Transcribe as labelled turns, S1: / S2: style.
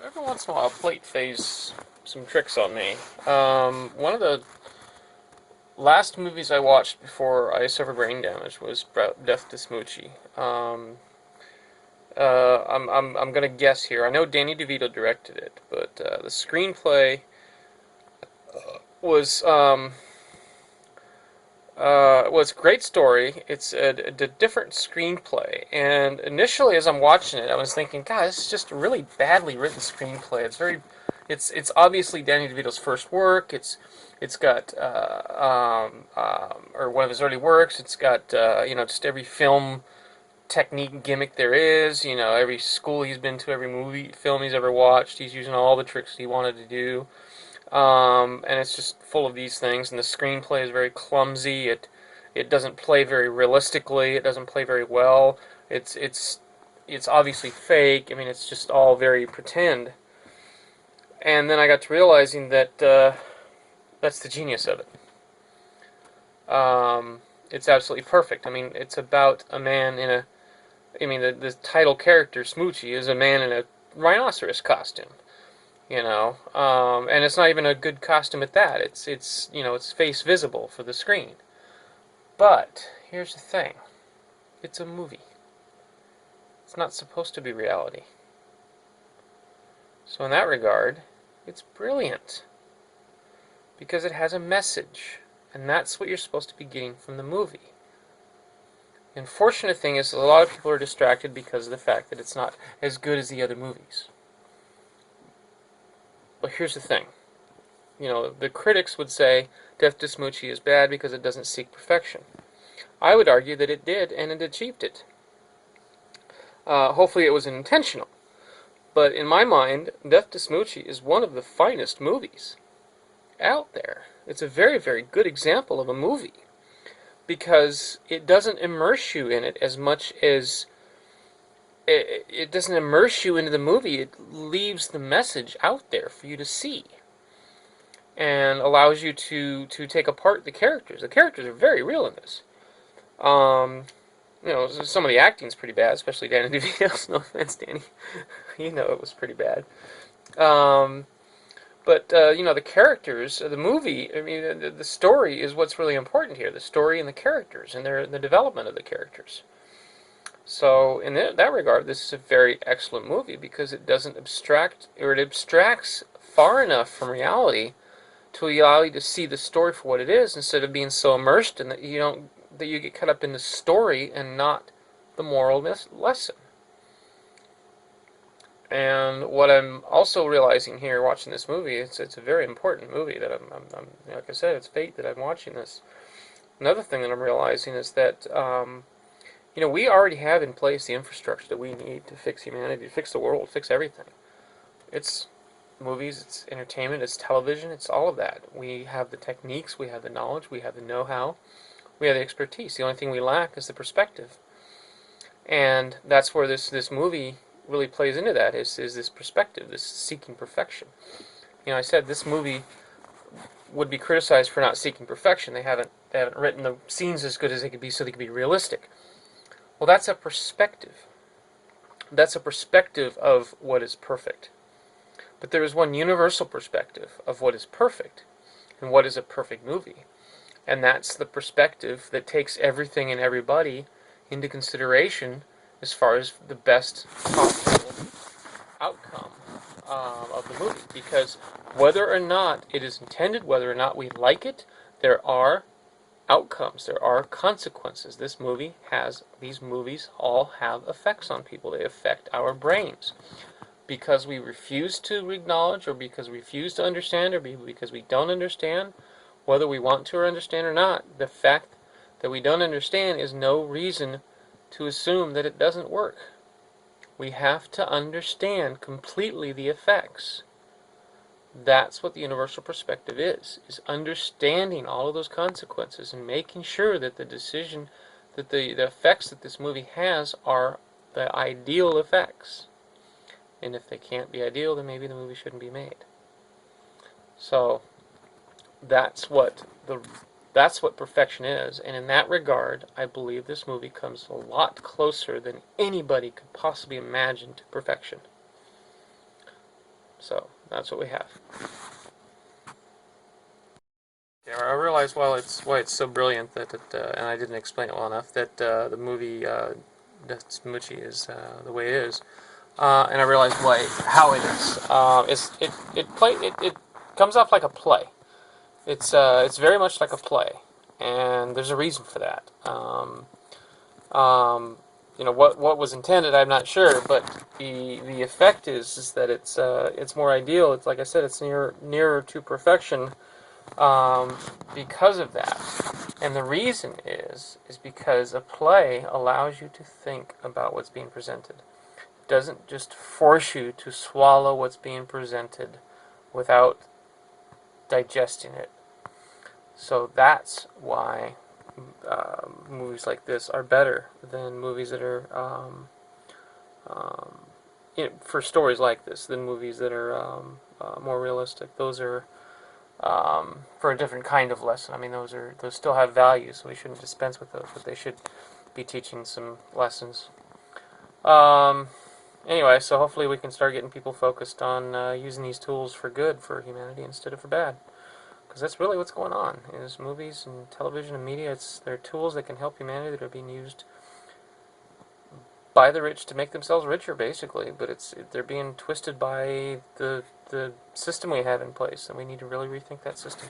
S1: every once in a while, plate plays some tricks on me. One of the last movies I watched before I suffered brain damage was Death to Smoochy. I'm gonna guess here. I know Danny DeVito directed it, but the screenplay was it's a great story. It's a different screenplay, and initially, as I'm watching it, I was thinking, God, this is just a really badly written screenplay. It's obviously Danny DeVito's first work. It's got or one of his early works. It's got just every film technique gimmick there is. Every school he's been to, every movie film he's ever watched, he's using all the tricks he wanted to do. And it's just full of these things. And the screenplay is very clumsy. It doesn't play very realistically. It doesn't play very well. It's obviously fake. I mean, it's just all very pretend. And then I got to realizing that that's the genius of it. It's absolutely perfect. I mean, it's about a man in a. I mean, the title character Smoochy is a man in a rhinoceros costume. And it's not even a good costume at that. It's face visible for the screen. But here's the thing: it's a movie. It's not supposed to be reality. So in that regard, it's brilliant because it has a message, and that's what you're supposed to be getting from the movie. The unfortunate thing is that a lot of people are distracted because of the fact that it's not as good as the other movies. But here's the thing. The critics would say Death to Smoochy is bad because it doesn't seek perfection. I would argue that it did, and it achieved it. Hopefully it was intentional. But in my mind, Death to Smoochy is one of the finest movies out there. It's a very, very good example of a movie. Because it doesn't immerse you in it as much as it doesn't immerse you into the movie. It leaves the message out there for you to see and allows you to take apart the characters. The characters are very real in this. Some of the acting's pretty bad, especially Danny DeVito's. No offense, Danny. It was pretty bad. But the characters, the movie, I mean, the story is what's really important here. The story and the characters and the development of the characters. So in that regard, this is a very excellent movie because it doesn't abstract, or it abstracts far enough from reality to allow you to see the story for what it is, instead of being so immersed in that you get caught up in the story and not the moral lesson. And what I'm also realizing here, watching this movie, it's a very important movie that I'm like I said, it's fate that I'm watching this. Another thing that I'm realizing is that we already have in place the infrastructure that we need to fix humanity, to fix the world, fix everything. It's movies, it's entertainment, it's television, it's all of that. We have the techniques, we have the knowledge, we have the know-how, we have the expertise. The only thing we lack is the perspective. And that's where this movie really plays into that, is this perspective, this seeking perfection. I said this movie would be criticized for not seeking perfection. They haven't written the scenes as good as they could be so they could be realistic. Well, that's a perspective. That's a perspective of what is perfect. But there is one universal perspective of what is perfect and what is a perfect movie. And that's the perspective that takes everything and everybody into consideration as far as the best possible outcome of the movie. Because whether or not it is intended, whether or not we like it, there are outcomes, there are consequences. These movies all have effects on people. They affect our brains. Because we refuse to acknowledge, or because we refuse to understand, or because we don't understand, whether we want to or understand or not, the fact that we don't understand is no reason to assume that it doesn't work. We have to understand completely the effects. That's what the universal perspective is understanding all of those consequences and making sure that the decision, that the effects that this movie has are the ideal effects. And if they can't be ideal, then maybe the movie shouldn't be made. So that's what perfection is, and in that regard, I believe this movie comes a lot closer than anybody could possibly imagine to perfection. So that's what we have. Yeah, I realize why it's so brilliant and I didn't explain it well enough, that the movie To Smoochy is the way it is, and I realize how it is. It comes off like a play. It's very much like a play, and there's a reason for that. Um, what was intended, I'm not sure, but the effect is that it's more ideal. It's like I said, it's nearer to perfection um, because of that. And the reason is because a play allows you to think about what's being presented. It doesn't just force you to swallow what's being presented without digesting it. So that's why movies like this are better than movies that are um, for stories like this than movies that are more realistic. Those are for a different kind of lesson. I mean, those still have value, so we shouldn't dispense with those, but they should be teaching some lessons. Um, anyway, so hopefully we can start getting people focused on using these tools for good for humanity instead of for bad. Because that's really what's going on. Is movies and television and media. They're tools that can help humanity that are being used by the rich to make themselves richer, basically. But they're being twisted by the system we have in place, and we need to really rethink that system.